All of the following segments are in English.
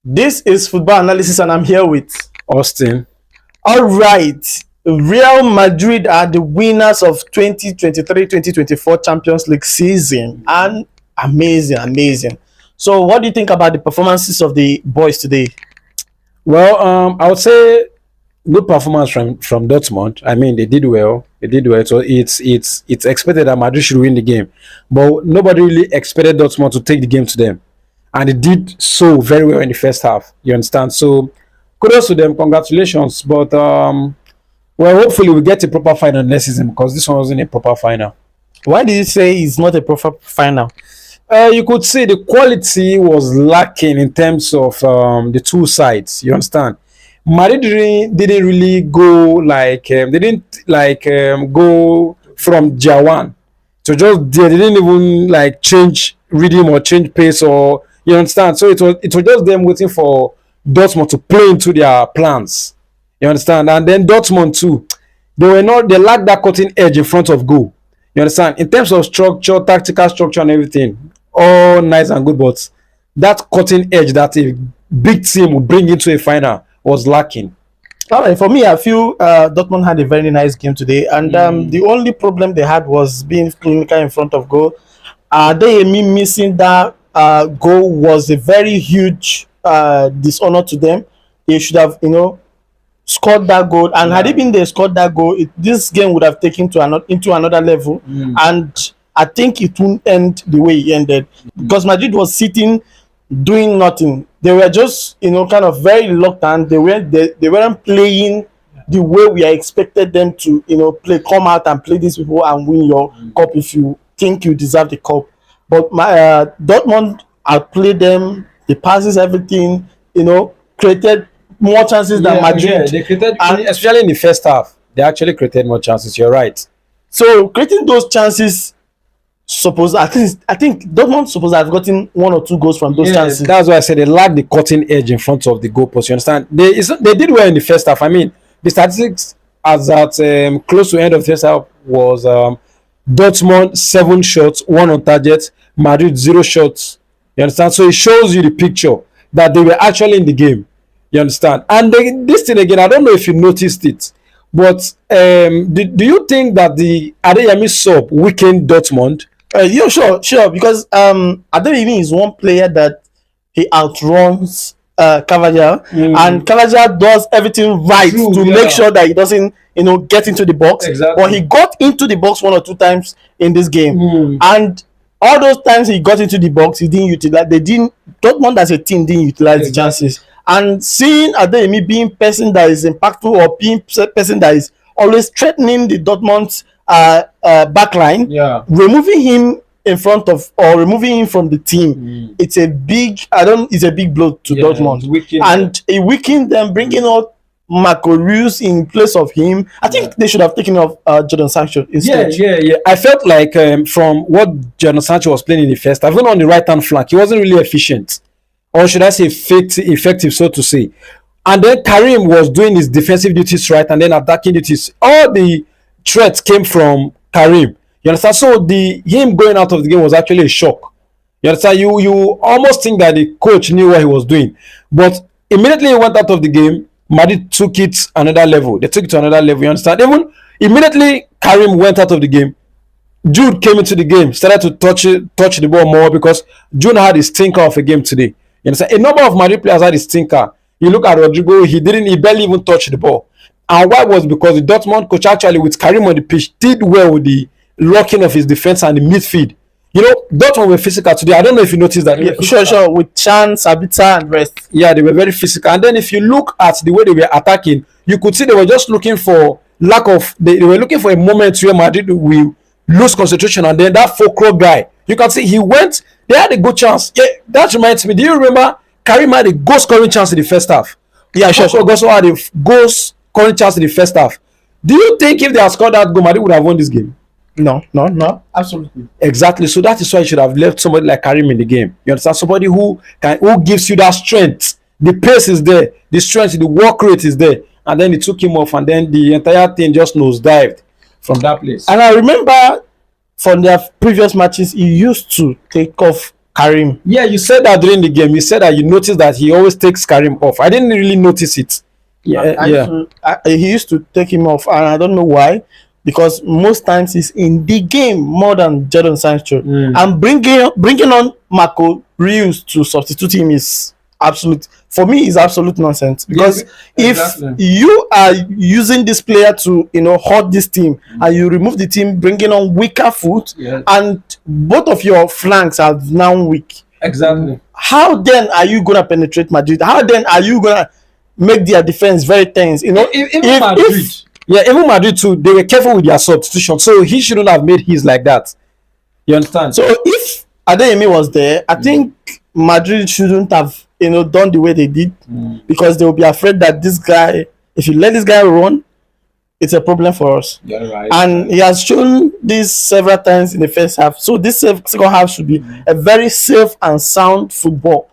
This is Football Analysis, and I'm here with. Austin. All right. Real Madrid are the winners of 2023-2024 Champions League season. And amazing. So, what do you think about the performances of the boys today? Well, I would say good performance from Dortmund. I mean, they did well. So it's expected that Madrid should win the game, but nobody really expected Dortmund to take the game to them, and they did so very well in the first half. You understand? So kudos to them. Congratulations. But well, hopefully we get a proper final next season because this one wasn't a proper final. Why did you say it's not a proper final? You could say the quality was lacking in terms of the two sides. You understand? Madrid didn't really go like they didn't like go from J1 to just they didn't even like change rhythm or change pace, or you understand. So it was just them waiting for Dortmund to play into their plans. You understand? And then Dortmund too, they lacked that cutting edge in front of goal. You understand? In terms of structure, tactical structure, and everything, all nice and good, but that cutting edge that a big team would bring into a final was lacking. All right, for me, I feel Dortmund had a very nice game today, and the only problem they had was being clinical in front of goal. They missing that goal was a very huge dishonor to them. They should have, scored that goal, and had it been they scored that goal, this game would have taken into another level, and I think it won't end the way it ended because Madrid was sitting, doing nothing. They were just, kind of very reluctant. They weren't playing the way we are expected them to, play. Come out and play these people and win your cup if you think you deserve the cup. But Dortmund outplayed them. They passes everything. Created more chances than Madrid. Yeah, they created, and especially in the first half, they actually created more chances. You're right. So creating those chances, I think Dortmund supposed to have gotten one or two goals from those chances. That's why I said they lacked the cutting edge in front of the goalpost. You understand? They did well in the first half. I mean, the statistics as at close to the end of the first half was Dortmund 7 shots, 1 on target, Madrid 0 shots. You understand? So it shows you the picture that they were actually in the game. You understand? And this thing again, I don't know if you noticed it, but do you think that the Adeyemi sub weakened Dortmund? Yeah, sure. Because Adeyemi is one player that he outruns Cavalier, and Cavalier does everything right to make sure that he doesn't, get into the box. Exactly. But he got into the box 1 or 2 times in this game, and all those times he got into the box, he didn't utilize. Dortmund as a team didn't utilize the chances. And seeing Adeyemi being person that is impactful or being person that is always threatening the Dortmund backline, removing him in front of or removing him from the team, it's a big blow to Dortmund, and it weakened them, bringing out Marco Reus in place of him. I think they should have taken off Jadon Sancho instead. Yeah. I felt like from what Jadon Sancho was playing in the first half, even on the right hand flank, he wasn't really efficient, or should I say effective, so to say. And then Karim was doing his defensive duties right, and then attacking duties. All the threats came from Karim. You understand? So him going out of the game was actually a shock. You understand? You almost think that the coach knew what he was doing, but immediately he went out of the game, Madrid took it another level. They took it to another level. You understand? Even immediately Karim went out of the game, Jude came into the game, started to touch the ball more because Jude had his stinker of a game today. You understand? A number of Madrid players had his stinker. You look at Rodrigo, he barely even touched the ball. And why was because the Dortmund coach actually with Karim on the pitch did well with the locking of his defense and the midfield. Dortmund were physical today. I don't know if you noticed that. Yeah, sure. With Chan, Sabitzer, and rest. Yeah, they were very physical. And then if you look at the way they were attacking, you could see they were just looking for they were looking for a moment where Madrid will lose concentration, and then that Fokro guy, you can see they had a good chance. Yeah, that reminds me. Do you remember Karim had a goal scoring chance in the first half? Yeah, sure. Also had a goal scoring chance in the first half. Do you think if they had scored that goal, Madrid would have won this game? No, absolutely. Exactly. So that is why you should have left somebody like Karim in the game. You understand? Somebody who gives you that strength. The pace is there, the strength, the work rate is there, and then he took him off, and then the entire thing just nosedived from that place. And I remember from their previous matches, he used to take off Karim. Yeah, you said that during the game. You said that you noticed that he always takes Karim off. I didn't really notice it. Yeah, yeah. He used to take him off, and I don't know why. Because most times he's in the game more than Jadon Sancho, and bringing on Marco Reus to substitute him is absolute, for me, is absolute nonsense. Because exactly. if you are using this player to hurt this team, and you remove the team, bringing on weaker foot, and both of your flanks are now weak. Exactly. How then are you gonna penetrate Madrid? How then are you gonna make their defense very tense? Even Madrid. Yeah, even Madrid too, they were careful with their substitution. So he shouldn't have made his like that. You understand? So if Adeyemi was there, I think Madrid shouldn't have done the way they did, because they will be afraid that this guy, if you let this guy run, it's a problem for us. You're right. And he has shown this several times in the first half. So this second half should be a very safe and sound football.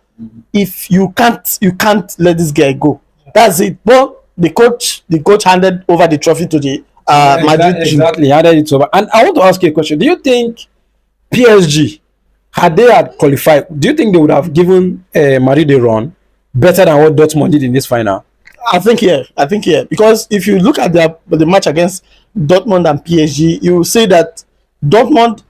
If you can't let this guy go. That's it. But the coach handed over the trophy to the Madrid. Exactly, handed it over. And I want to ask you a question. Do you think PSG, had they qualified, do you think they would have given Madrid a run better than what Dortmund did in this final? I think yeah. Because if you look at the match against Dortmund and PSG, you will see that Dortmund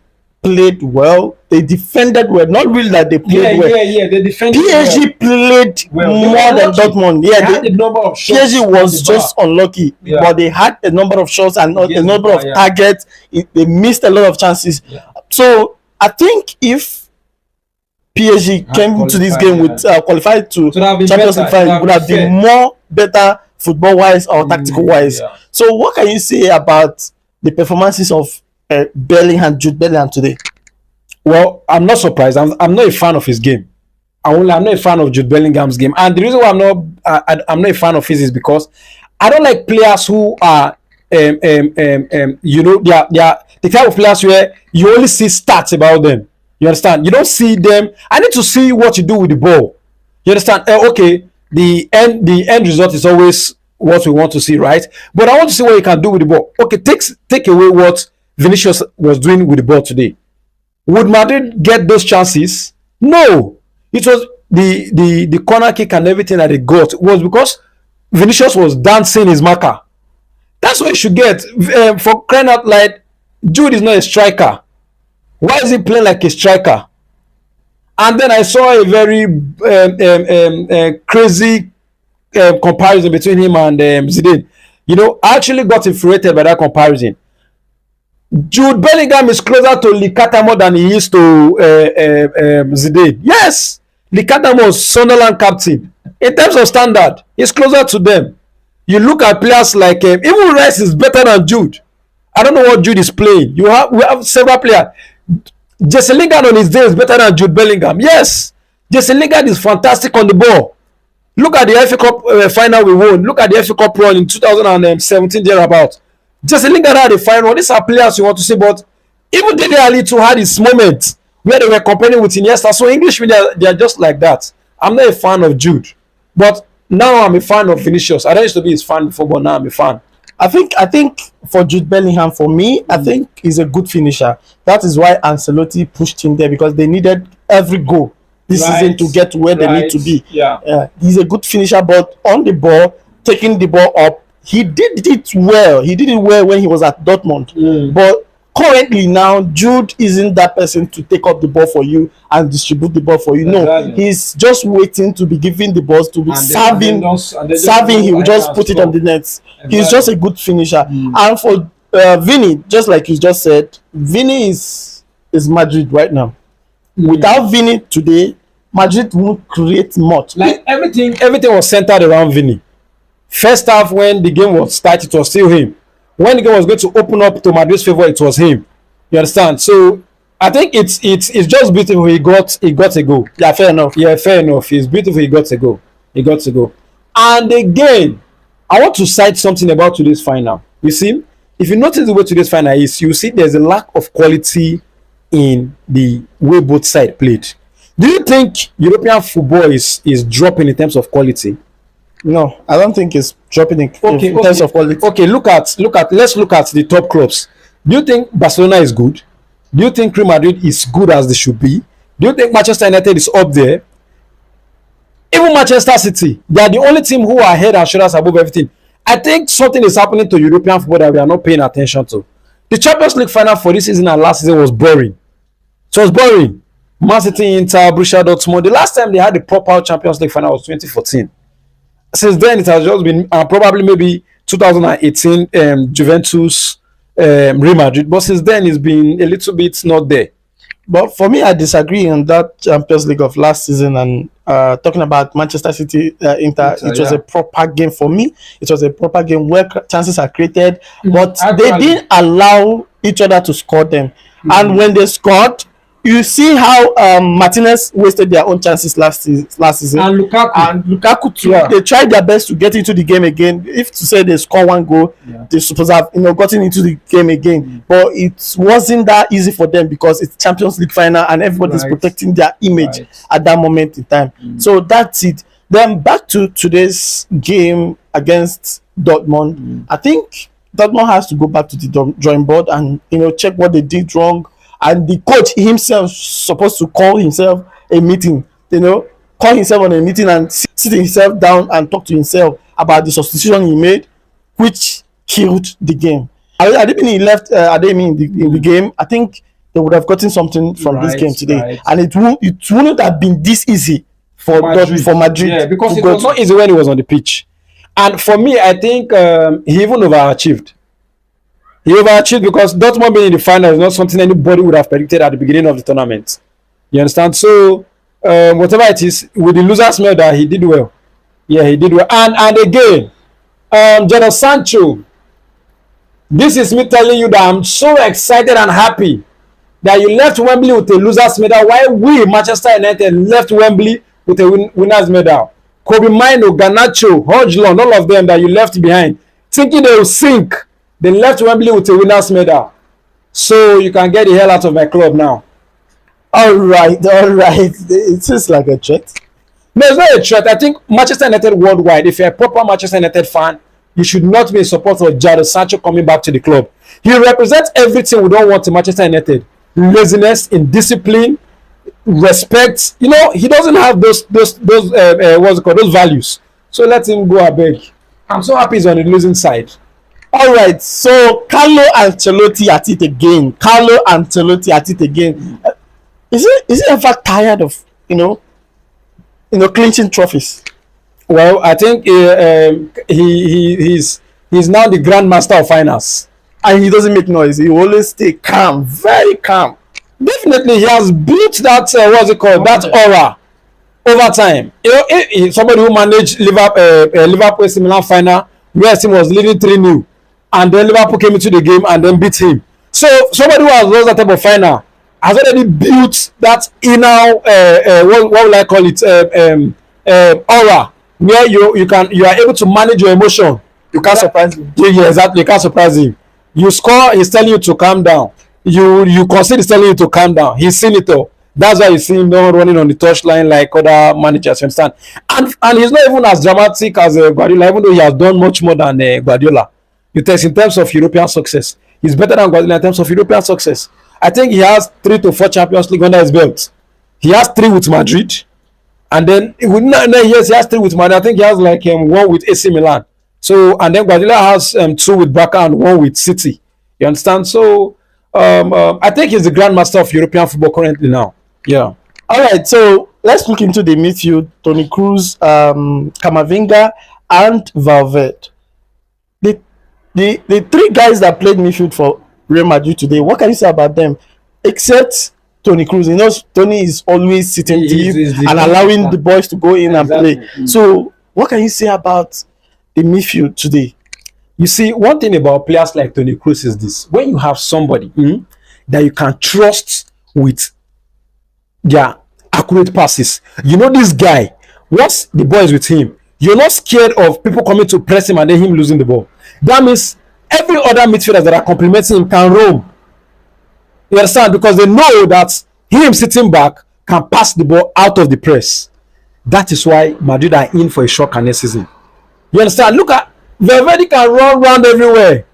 played well. They defended well. Not really that they played well. Yeah. They defended PSG played more than Dortmund. Yeah, they had a number of shots. PSG was just unlucky, but they had a number of shots and a number of targets. They missed a lot of chances. So I think if PSG came to this game with qualified to Champions League final, it would have been more better football wise or tactical wise. So what can you say about the performances of Jude Bellingham today? Well, I'm not surprised. I'm not a fan of his game. I'm not a fan of Jude Bellingham's game, and the reason why I'm not a fan of his is because I don't like players who are they are the type of players where you only see stats about them. You understand? You don't see them. I need to see what you do with the ball. You understand? Okay, the end result is always what we want to see, right? But I want to see what you can do with the ball. Okay, take away what Vinicius was doing with the ball today. Would Madrid get those chances? No. It was the corner kick and everything that they got was because Vinicius was dancing his marker. That's what you should get. For crying out loud, Jude is not a striker. Why is he playing like a striker? And then I saw a very crazy comparison between him and Zidane. I actually got infuriated by that comparison. Jude Bellingham is closer to Likatamo than he is to Zidane. Yes, Likatamo was Sunderland captain. In terms of standard, he's closer to them. You look at players like even Rice is better than Jude. I don't know what Jude is playing. We have several players. Jesse Lingard on his day is better than Jude Bellingham. Yes, Jesse Lingard is fantastic on the ball. Look at the FA Cup final we won. Look at the FA Cup run in 2017 thereabout. Jesse Lingard had a final. These are players you want to see, but even Dele Alli too had his moment where they were comparing with Iniesta. So English media, they are just like that. I'm not a fan of Jude, but now I'm a fan of Vinicius. I don't used to be his fan before, but now I'm a fan. I think for Jude Bellingham, for me, I think he's a good finisher. That is why Ancelotti pushed him there, because they needed every goal this season to get to where they need to be. Yeah. He's a good finisher, but on the ball, taking the ball up, he did it well. He did it well when he was at Dortmund. But currently now, Jude isn't that person to take up the ball for you and distribute the ball for you. No, he's just waiting to be given the balls, to be serving. He will just put it on the net. Exactly. He's just a good finisher. And for Vini, just like you just said, Vini is Madrid right now. Without Vini today, Madrid won't create much. Like everything was centered around Vini. First half, when the game was started, it was still him. When the game was going to open up to Madrid's favor, it was him. You understand? So I think it's just beautiful. He got a goal. Yeah, fair enough. It's beautiful. He got a goal. And again, I want to cite something about today's final. You see, if you notice the way today's final is, you see there's a lack of quality in the way both sides played. Do you think European football is dropping in terms of quality? No, I don't think it's dropping in terms of quality. Okay, let's look at the top clubs. Do you think Barcelona is good? Do you think Real Madrid is good as they should be? Do you think Manchester United is up there? Even Manchester City, they are the only team who are head and shoulders above everything. I think something is happening to European football that we are not paying attention to. The Champions League final for this season and last season was boring. So it was boring. Man City, Inter, Borussia Dortmund. The last time they had the proper Champions League final was 2014. Since then, it has just been probably maybe 2018 Juventus, Real Madrid. But since then, it's been a little bit not there. But for me, I disagree on that Champions League of last season. And talking about Manchester City, Inter, it was yeah. a proper game for me. It was a proper game where chances are created, but they Actually. didn't allow each other to score them. And when they scored, you see how Martinez wasted their own chances last season. And Lukaku. And Lukaku too. Yeah. They tried their best to get into the game again. If to say they score one goal, they supposed to have gotten into the game again. But it wasn't that easy for them because it's Champions League final and everybody's Right. protecting their image Right. at that moment in time. So that's it. Then back to today's game against Dortmund. I think Dortmund has to go back to the drawing board and check what they did wrong. And the coach himself supposed to call himself a meeting, call himself on a meeting and sit himself down and talk to himself about the substitution he made, which killed the game. I didn't mean he left Ademi in the game. I think they would have gotten something from this Right, game today, right. and it wouldn't have been this easy for Madrid. Yeah, because to it go was to. not easy when he was on the pitch. And for me, I think he even overachieved. He overachieved because Dortmund being in the final is not something anybody would have predicted at the beginning of the tournament. You understand? So, whatever it is, with the losers medal, he did well. Yeah, he did well. And again, Jadon Sancho, this is me telling you that I'm so excited and happy that you left Wembley with a losers medal while we, Manchester United, left Wembley with a winners medal. Kobe Mino, Garnacho, Hodgson, all of them that you left behind, thinking they will sink. They left Wembley with a winners medal. So you can get the hell out of my club now. All right. It seems like a threat. No, it's not a threat. I think Manchester United worldwide, if you're a proper Manchester United fan, you should not be in support of Jadon Sancho coming back to the club. He represents everything we don't want in Manchester United. Laziness, indiscipline, respect. He doesn't have those what's it called, those values. So let him go, I beg. I'm so happy he's on the losing side. All right, so Carlo Ancelotti at it again. Is he ever tired of clinching trophies? Well, I think he's now the grandmaster of finance. And he doesn't make noise. He always stay calm, very calm. Definitely, he has built that that aura over time. Somebody who managed Liverpool AC Milan final, where his team was leading 3-0, and then Liverpool came into the game and then beat him. So somebody who has lost that type of final has already built that inner what will I call it aura, where you are able to manage your emotion. You can't surprise him. Yeah, exactly. You can't surprise him. You score, he's telling you to calm down. You concede, he's telling you to calm down. He's seen it all. That's why you see him not running on the touchline like other managers. You understand? And he's not even as dramatic as Guardiola, even though he has done much more than Guardiola. You test in terms of European success. He's better than Guardiola in terms of European success. I think he has 3 to 4 Champions League under his belt. He has 3 with Madrid, and then within 9 years he has 3 with Madrid. I think he has like 1 with AC Milan. So, and then Guardiola has 2 with Barca and 1 with City. You understand? So I think he's the grandmaster of European football currently now. Yeah. All right, so let's look into the midfield. Toni Kroos, Camavinga, and Valverde. The 3 guys that played midfield for Real Madrid today, what can you say about them? Except Toni Kroos. Tony is always sitting deep and allowing the boys to go in and play. So what can you say about the midfield today? You see, one thing about players like Toni Kroos is this: when you have somebody that you can trust with their accurate passes, this guy, once the ball is with him, you're not scared of people coming to press him and then him losing the ball. That means every other midfielder that are complimenting him can roam. You understand? Because they know that him sitting back can pass the ball out of the press. That is why Madrid are in for a shock next season. You understand? Look at Valverde can run around everywhere.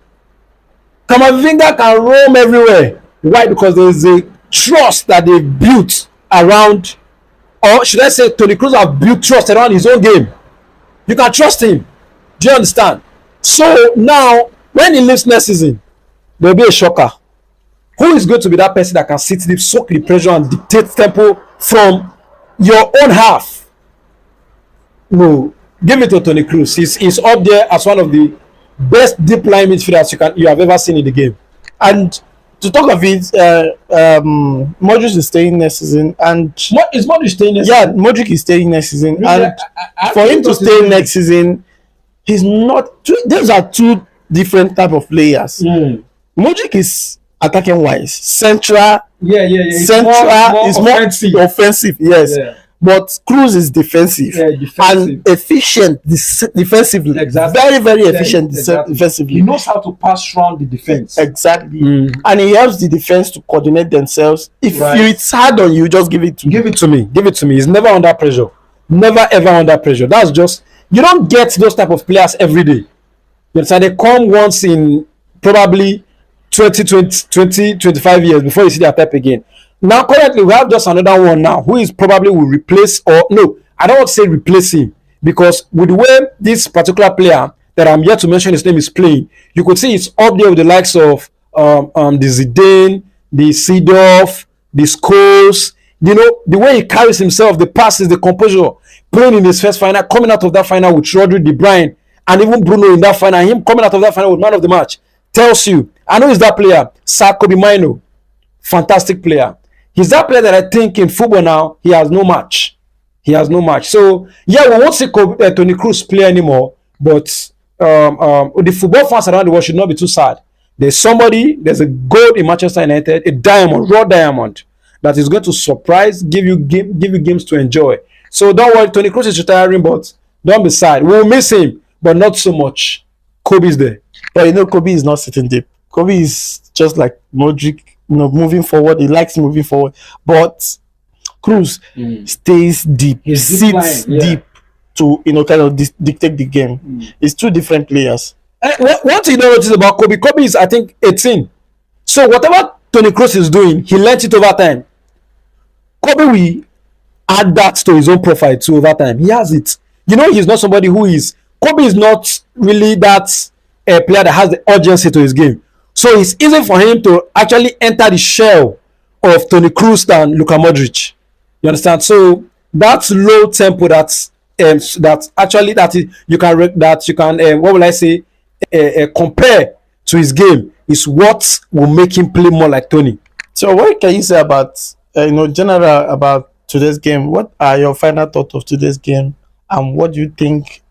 Camavinga can roam everywhere. Why? Because there is a trust that they built around, or should I say, Toni Kroos have built trust around his own game. You can trust him. Do you understand? So now, when he leaves next season, there will be a shocker. Who is going to be that person that can sit deep, soak the pressure, and dictate tempo from your own half? No, give it to Toni Kroos. He's up there as one of the best deep line midfielders you have ever seen in the game. And to talk of it, Modric is staying next season, and Is Modric staying next yeah, season? Modric is staying next season, Really? and for him to stay next season, he's not. Those are two different type of players. Modric is attacking wise, central. Yeah. It's Central is more offensive. offensive, yes. Yeah. But Kroos is defensive, Yeah, defensive. and efficient defensively. Exactly. Very, very efficient Exactly. defensively. He knows how to pass around the defense. Exactly. And he helps the defense to coordinate themselves. If Right. it's hard on you, just give it to Give it to me. Give it to me. He's never under pressure. Never ever under pressure. That's just, you don't get those type of players every day. You understand? They come once in probably 25 years before you see their pep again. Now, currently, we have just another one now who is probably will replace, or no, I don't want to say replace him, because with the way this particular player that I'm yet to mention his name is playing, you could see it's up there with the likes of the Zidane, the Seedorf, the Scholes. You know, the way he carries himself, the passes, the composure, playing in his first final, coming out of that final with Rodri, De Bruyne, and even Bruno in that final, him coming out of that final with man of the match, tells you, I know he's that player, Kobe Mino, fantastic player. He's that player that I think in football now, he has no match. He has no match. So, yeah, we won't see Toni Kroos play anymore, but the football fans around the world should not be too sad. There's a gold in Manchester United, a diamond, raw diamond, that is going to surprise, give you games to enjoy. So don't worry, Toni Kroos is retiring, but don't be sad. We'll miss him, but not so much. Kobe's there. But you know, Kobe is not sitting deep. Kobe is just like Modric, moving forward. He likes moving forward. But Kroos stays deep, sits deep to, kind of dictate the game. It's two different players. One thing you don't notice about Kobe is, I think, 18. So whatever Toni Kroos is doing, he learnt it over time. Kobe will add that to his own profile too over time. He has it. He's not somebody who is. Kobe is not really that player that has the urgency to his game. So it's easy for him to actually enter the shell of Toni Kroos than Luka Modric. You understand? So that low tempo you can what will I say, compare to his game is what will make him play more like Tony. So what can you say about general about today's game? What are your final thoughts of today's game, and what do you think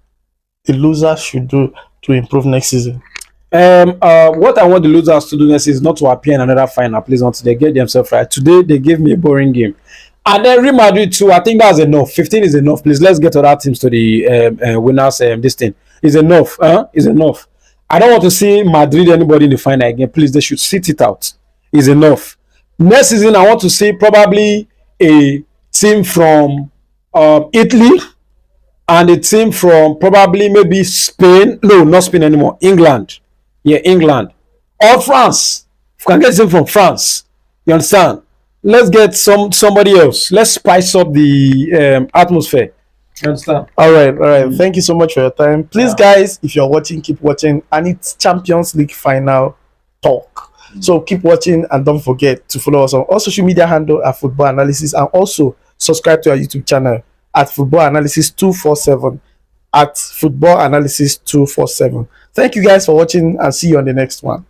the losers should do to improve next season? What I want the losers to do next is not to appear in another final, please, until they get themselves right. Today they gave me a boring game, and then Real Madrid too. I think that's enough. 15 is enough. Please, let's get other teams to the winners. This thing is enough. Is enough. I don't want to see Madrid anybody in the final again. Please, they should sit it out. Is enough. Next season, I want to see probably a team from Italy and a team from probably maybe Spain. No, not Spain anymore. England. Yeah, England. Or France. If we can get a team from France. You understand? Let's get somebody else. Let's spice up the atmosphere. You understand? All right. Thank you so much for your time. Please, guys, if you're watching, keep watching. And it's Champions League final talk. So keep watching, and don't forget to follow us on all social media handle at Football Analysis, and also subscribe to our YouTube channel at Football Analysis 247 at Football Analysis 247. Thank you guys for watching, and see you on the next one.